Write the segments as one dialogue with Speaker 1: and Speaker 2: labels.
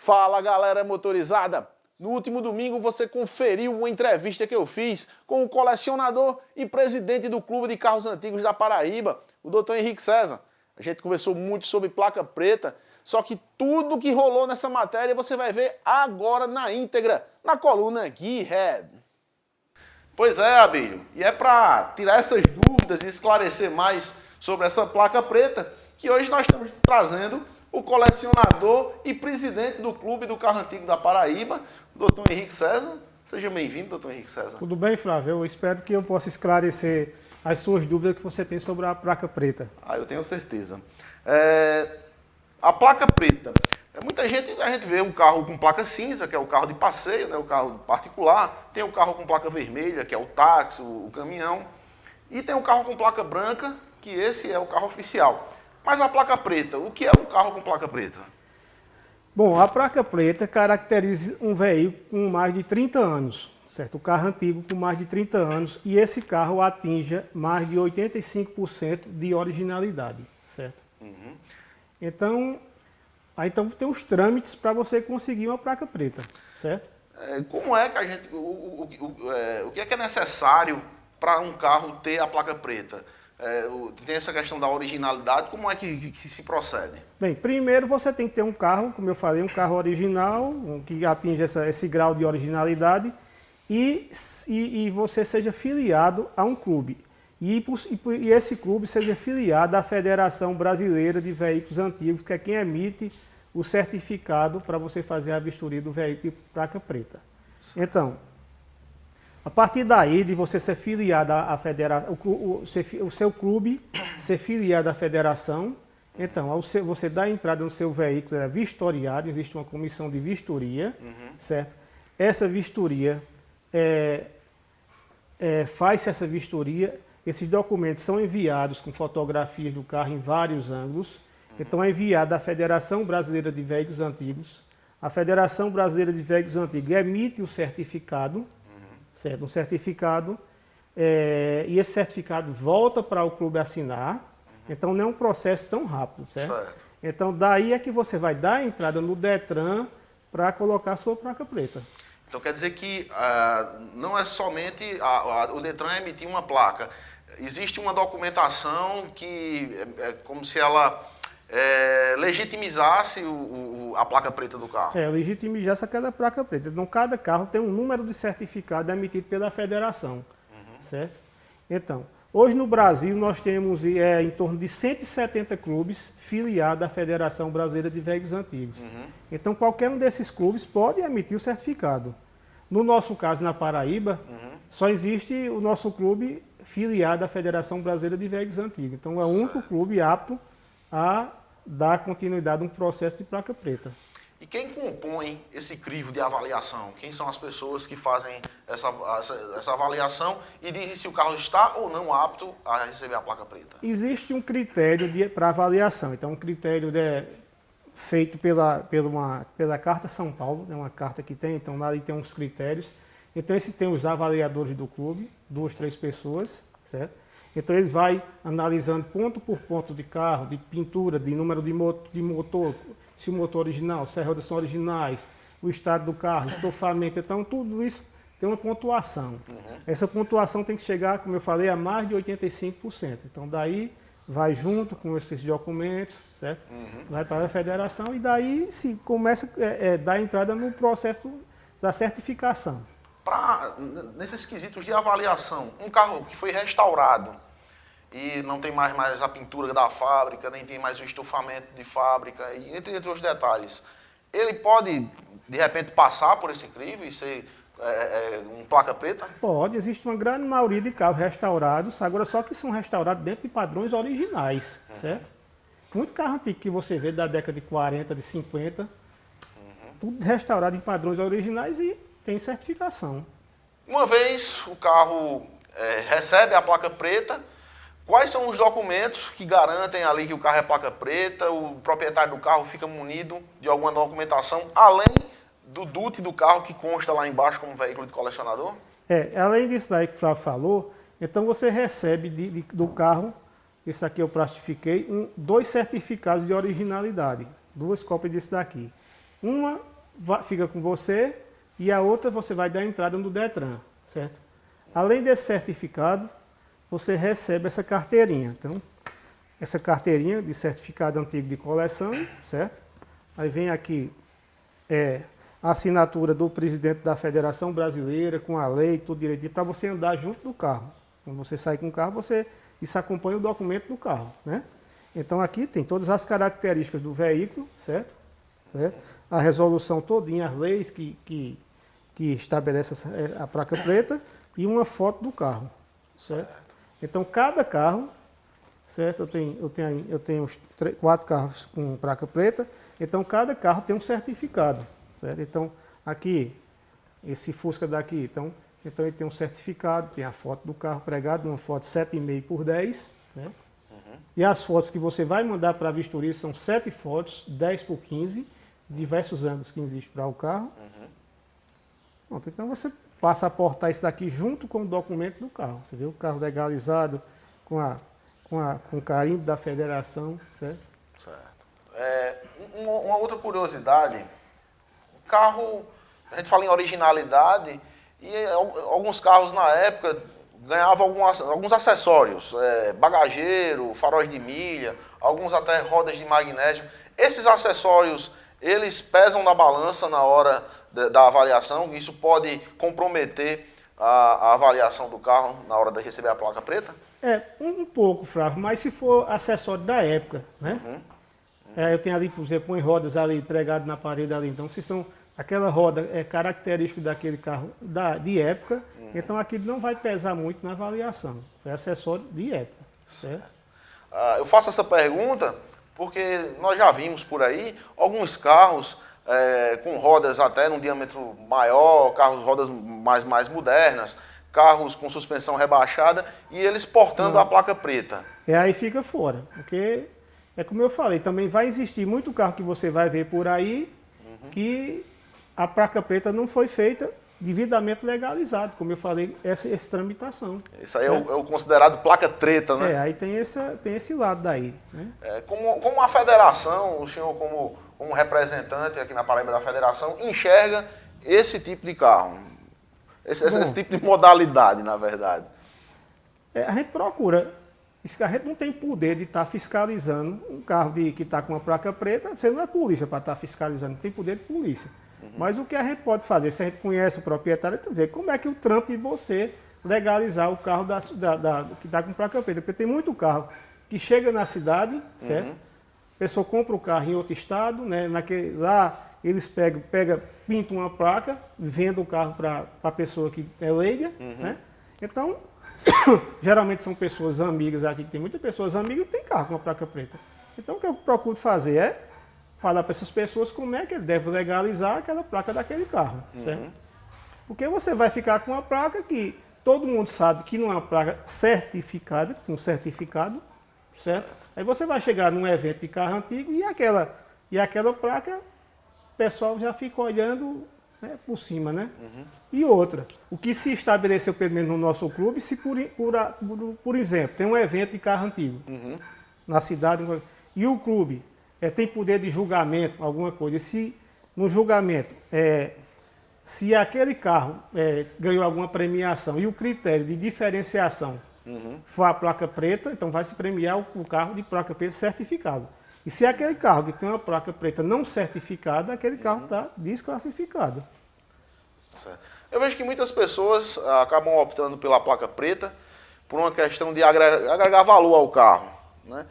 Speaker 1: Fala, galera motorizada! No último domingo você conferiu uma entrevista que eu fiz com o colecionador e presidente do Clube de Carros Antigos da Paraíba, o Dr. Henrique César. A gente conversou muito sobre placa preta, só que tudo que rolou nessa matéria você vai ver agora na íntegra, na coluna Gearhead. Pois é, Abílio, e é para tirar essas dúvidas e esclarecer mais sobre essa placa preta que hoje nós estamos trazendo o colecionador e presidente do Clube do Carro Antigo da Paraíba, o Dr. Henrique César. Seja bem-vindo, Dr. Henrique César.
Speaker 2: Tudo bem, Flávio? Eu espero que eu possa esclarecer as suas dúvidas que você tem sobre a placa preta.
Speaker 1: Eu tenho certeza. A placa preta. A gente vê um carro com placa cinza, que é o carro de passeio, né, o carro particular. Tem o carro com placa vermelha, que é o táxi, o caminhão. E tem o carro com placa branca, que esse é o carro oficial. Mas a placa preta, o que é um carro com placa preta?
Speaker 2: Bom, a placa preta caracteriza um veículo com mais de 30 anos, certo? O carro antigo com mais de 30 anos e esse carro atinja mais de 85% de originalidade, certo?
Speaker 1: Uhum.
Speaker 2: Então tem os trâmites para você conseguir uma placa preta, certo?
Speaker 1: Como é que a gente, o que é necessário para um carro ter a placa preta? Tem essa questão da originalidade, como é que se procede?
Speaker 2: Bem, primeiro você tem que ter um carro, como eu falei, um carro original, que atinja esse grau de originalidade e você seja filiado a um clube. E esse clube seja filiado à Federação Brasileira de Veículos Antigos, que é quem emite o certificado para você fazer a vistoria do veículo de placa preta. Então, a partir daí, de você ser filiado à federação, o seu clube ser filiado à federação, então, você dá entrada no seu veículo, é vistoriado, existe uma comissão de vistoria, certo? Essa vistoria, faz-se essa vistoria, esses documentos são enviados com fotografias do carro em vários ângulos, então é enviado à Federação Brasileira de Veículos Antigos, a Federação Brasileira de Veículos Antigos emite o certificado, certo? Um certificado, e esse certificado volta para o clube assinar, então não é um processo tão rápido, certo? Então daí é que você vai dar a entrada no Detran para colocar a sua placa preta.
Speaker 1: Então quer dizer que não é somente o Detran emitir uma placa, existe uma documentação que é como se ela legitimizasse a placa preta do carro.
Speaker 2: Legitimizasse aquela placa preta. Então, cada carro tem um número de certificado emitido pela federação, certo? Então, hoje no Brasil nós temos em torno de 170 clubes filiados à Federação Brasileira de Veículos Antigos. Então, qualquer um desses clubes pode emitir o certificado. No nosso caso, na Paraíba, só existe o nosso clube filiado à Federação Brasileira de Veículos Antigos. Então, é o único clube apto a dar continuidade a um processo de placa preta.
Speaker 1: E quem compõe esse crivo de avaliação? Quem são as pessoas que fazem essa avaliação e dizem se o carro está ou não apto a receber a placa preta?
Speaker 2: Existe um critério para avaliação. Então, um critério feito pela Carta São Paulo, é uma carta que tem, então lá tem uns critérios. Então, esses tem os avaliadores do clube, 2, 3 pessoas, certo? Então eles vão analisando ponto por ponto de carro, de pintura, de número de motor, se o motor original, se as rodas são originais, o estado do carro, estofamento, então tudo isso tem uma pontuação. Essa pontuação tem que chegar, como eu falei, a mais de 85%. Então daí vai junto com esses documentos, certo? Vai para a federação e daí se começa a dar entrada no processo da certificação.
Speaker 1: Nesses quesitos de avaliação, um carro que foi restaurado e não tem mais a pintura da fábrica, nem tem mais o estofamento de fábrica, e entre outros detalhes, ele pode, de repente, passar por esse crivo e ser um placa preta?
Speaker 2: Pode, existe uma grande maioria de carros restaurados, agora só que são restaurados dentro de padrões originais, certo? Muito carro antigo que você vê da década de 40, de 50, tudo restaurado em padrões originais e tem certificação.
Speaker 1: Uma vez o carro recebe a placa preta, quais são os documentos que garantem ali que o carro é placa preta? O proprietário do carro fica munido de alguma documentação, além do DUT do carro que consta lá embaixo como veículo de colecionador?
Speaker 2: Além disso daí que o Flávio falou, então você recebe do carro, isso aqui eu plastifiquei, 2 certificados de originalidade, 2 cópias disso daqui. Uma fica com você e a outra você vai dar entrada no Detran, certo? Além desse certificado, você recebe essa carteirinha. Então, essa carteirinha de certificado antigo de coleção, certo? Aí vem aqui a assinatura do presidente da Federação Brasileira, com a lei, tudo direitinho, para você andar junto do carro. Quando você sai com o carro, isso acompanha o documento do carro, né? Então aqui tem todas as características do veículo, certo? A resolução todinha, as leis que estabelece a placa preta e uma foto do carro, certo? Então cada carro, certo? Eu tenho 4 carros com placa preta, então cada carro tem um certificado, certo? Então aqui, esse Fusca daqui, então ele tem um certificado, tem a foto do carro pregado, uma foto 7,5 por 10, né? E as fotos que você vai mandar para a vistoria são 7 fotos, 10 por 15, diversos ângulos que existem para o carro. Pronto, então você passa a portar isso daqui junto com o documento do carro. Você vê o carro legalizado com o carimbo da federação, certo?
Speaker 1: Certo. Uma outra curiosidade, o carro, a gente fala em originalidade, e alguns carros na época ganhavam alguns acessórios, bagageiro, faróis de milha, alguns até rodas de magnésio. Esses acessórios, eles pesam na balança na hora da avaliação, isso pode comprometer a avaliação do carro na hora de receber a placa preta?
Speaker 2: Um pouco, Flávio, mas se for acessório da época, né? Eu tenho ali, por exemplo, umas rodas ali pregadas na parede ali, então se são aquela roda é característica daquele carro de época, então aquilo não vai pesar muito na avaliação. É acessório de época. Certo?
Speaker 1: Eu faço essa pergunta porque nós já vimos por aí alguns carros com rodas até num diâmetro maior, rodas mais modernas, carros com suspensão rebaixada e eles portando a placa preta.
Speaker 2: Aí fica fora, porque é como eu falei, também vai existir muito carro que você vai ver por aí que a placa preta não foi feita devidamente legalizado, como eu falei, essa tramitação.
Speaker 1: Isso aí é o considerado placa treta, né?
Speaker 2: Aí tem esse lado daí. Né?
Speaker 1: Como a federação, o senhor como representante aqui na Paraíba da federação, enxerga esse tipo de carro? Esse tipo de modalidade, na verdade?
Speaker 2: A gente procura. A gente não tem poder de estar fiscalizando um carro que está com uma placa preta. Você não é polícia para estar fiscalizando, não tem poder de polícia. Mas o que a gente pode fazer, se a gente conhece o proprietário, é dizer como é que o trampo de você legalizar o carro que está com placa preta. Porque tem muito carro que chega na cidade, certo? A pessoa compra o carro em outro estado, né? Lá eles pintam uma placa, vendem o carro para a pessoa que é leiga, né? Então, geralmente são pessoas amigas aqui, que tem muitas pessoas amigas que tem carro com uma placa preta. Então o que eu procuro fazer é falar para essas pessoas como é que ele deve legalizar aquela placa daquele carro, certo? Porque você vai ficar com uma placa que todo mundo sabe que não é uma placa certificada, com certificado, certo? Aí você vai chegar num evento de carro antigo e aquela placa, o pessoal já fica olhando, né, por cima, né? E outra, o que se estabeleceu pelo menos no nosso clube, se por exemplo, tem um evento de carro antigo na cidade, e o clube tem poder de julgamento, alguma coisa. Se no julgamento, se aquele carro ganhou alguma premiação e o critério de diferenciação for a placa preta, então vai se premiar o carro de placa preta certificado. E se aquele carro que tem uma placa preta não certificada, aquele carro está desclassificado.
Speaker 1: Certo. Eu vejo que muitas pessoas acabam optando pela placa preta por uma questão de agregar valor ao carro, né?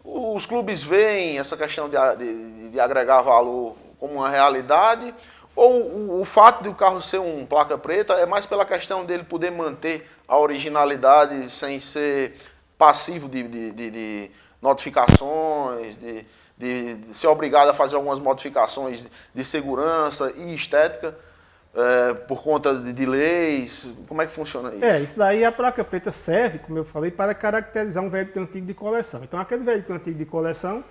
Speaker 1: Os clubes veem essa questão de agregar valor como uma realidade, ou o fato de o carro ser um placa preta é mais pela questão dele poder manter a originalidade sem ser passivo de notificações, de ser obrigado a fazer algumas modificações de segurança e estética por conta de leis? Como é que funciona isso?
Speaker 2: Isso daí a placa preta serve, como eu falei, para caracterizar um veículo antigo de coleção. Então aquele veículo antigo de coleção,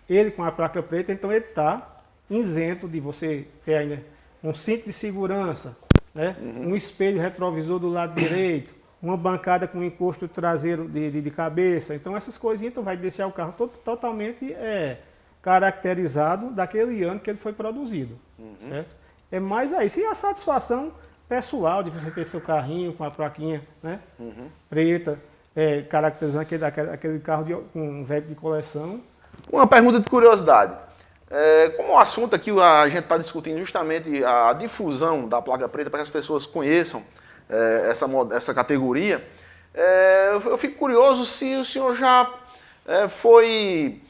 Speaker 2: ele com a placa preta, então ele está isento de você ter ainda um cinto de segurança, né? Um espelho retrovisor do lado direito, uma bancada com encosto traseiro de cabeça. Então essas coisinhas então, vai deixar o carro totalmente caracterizado daquele ano que ele foi produzido. certo? É mais aí, sim, a satisfação pessoal de você ter seu carrinho com a plaquinha, né? Preta, caracterizando aquele carro com um veículo de coleção.
Speaker 1: Uma pergunta de curiosidade. Como o assunto aqui a gente está discutindo justamente a difusão da placa preta para que as pessoas conheçam essa categoria, eu fico curioso se o senhor já foi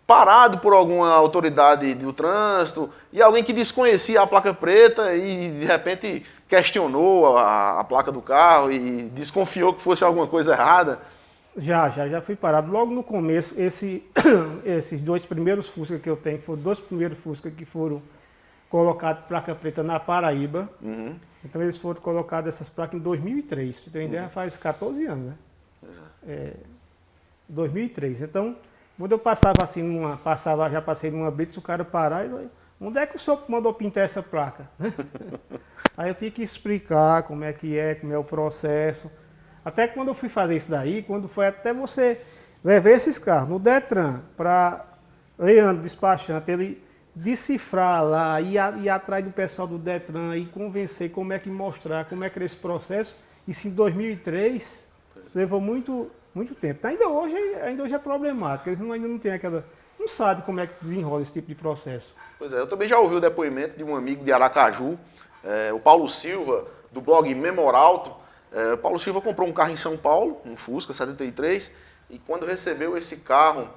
Speaker 1: parado por alguma autoridade do trânsito e alguém que desconhecia a placa preta e de repente questionou a placa do carro e desconfiou que fosse alguma coisa errada.
Speaker 2: Já fui parado. Logo no começo, esses 2 primeiros Fusca que eu tenho, foram 2 primeiros Fusca que foram colocados placa preta na Paraíba. Então eles foram colocados essas placas em 2003. Você tem ideia, faz 14 anos, né? 2003. Então, quando eu passava assim, já passei numa blitz, o cara parar e falou, onde é que o senhor mandou pintar essa placa? Aí eu tinha que explicar como é o processo. Até quando eu fui fazer isso daí, quando foi até você levar esses carros no Detran para Leandro, despachante, ele decifrar lá, ir atrás do pessoal do Detran e convencer como é que mostrar, como é que era esse processo. Isso em 2003 levou muito tempo. Ainda hoje é problemático, eles ainda não têm não sabe como é que desenrola esse tipo de processo.
Speaker 1: Pois é, eu também já ouvi o depoimento de um amigo de Aracaju, o Paulo Silva, do blog Memoralto. O Paulo Silva comprou um carro em São Paulo, um Fusca 73, e quando recebeu esse carro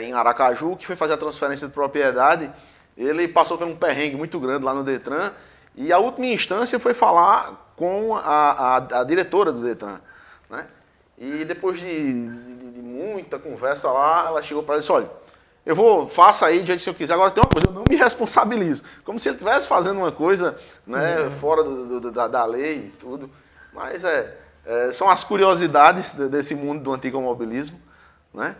Speaker 1: em Aracaju, que foi fazer a transferência de propriedade, ele passou por um perrengue muito grande lá no Detran, e a última instância foi falar com a diretora do Detran, né? E depois de muita conversa lá, ela chegou para ele e disse, olha, faça aí do jeito que o senhor quiser, agora tem uma coisa, eu não me responsabilizo. Como se ele estivesse fazendo uma coisa, né, fora da lei e tudo. Mas são as curiosidades desse mundo do antigomobilismo, né?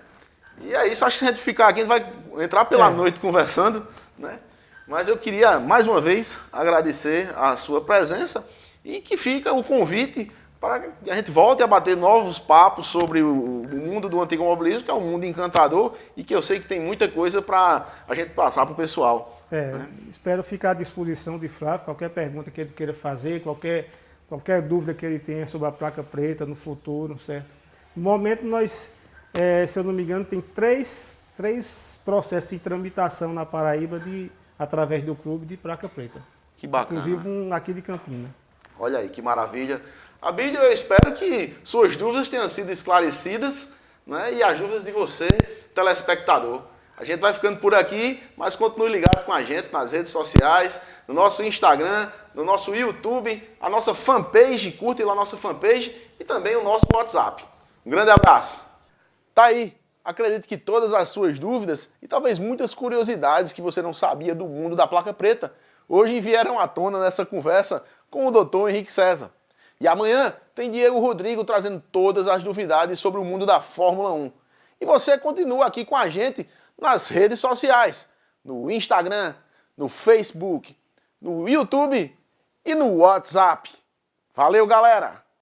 Speaker 1: E é isso, acho que se a gente ficar aqui, a gente vai entrar pela noite conversando, né? Mas eu queria, mais uma vez, agradecer a sua presença e que fica o convite para que a gente volte a bater novos papos sobre o mundo do antigomobilismo, que é um mundo encantador e que eu sei que tem muita coisa para a gente passar para o pessoal. Né?
Speaker 2: Espero ficar à disposição de Flávio, qualquer pergunta que ele queira fazer, qualquer dúvida que ele tenha sobre a placa preta no futuro, certo? No momento nós, se eu não me engano, tem três processos de tramitação na Paraíba através do clube de placa preta.
Speaker 1: Que bacana.
Speaker 2: Inclusive um aqui de Campina.
Speaker 1: Olha aí, que maravilha. Abílio, eu espero que suas dúvidas tenham sido esclarecidas, né? E as dúvidas de você, telespectador. A gente vai ficando por aqui, mas continue ligado com a gente nas redes sociais, no nosso Instagram, no nosso YouTube, a nossa fanpage, curte lá a nossa fanpage e também o nosso WhatsApp. Um grande abraço. Tá aí. Acredito que todas as suas dúvidas e talvez muitas curiosidades que você não sabia do mundo da placa preta hoje vieram à tona nessa conversa com o Dr. Henrique César. E amanhã tem Diego Rodrigo trazendo todas as novidades sobre o mundo da Fórmula 1. E você continua aqui com a gente nas redes sociais, no Instagram, no Facebook, no YouTube e no WhatsApp. Valeu, galera!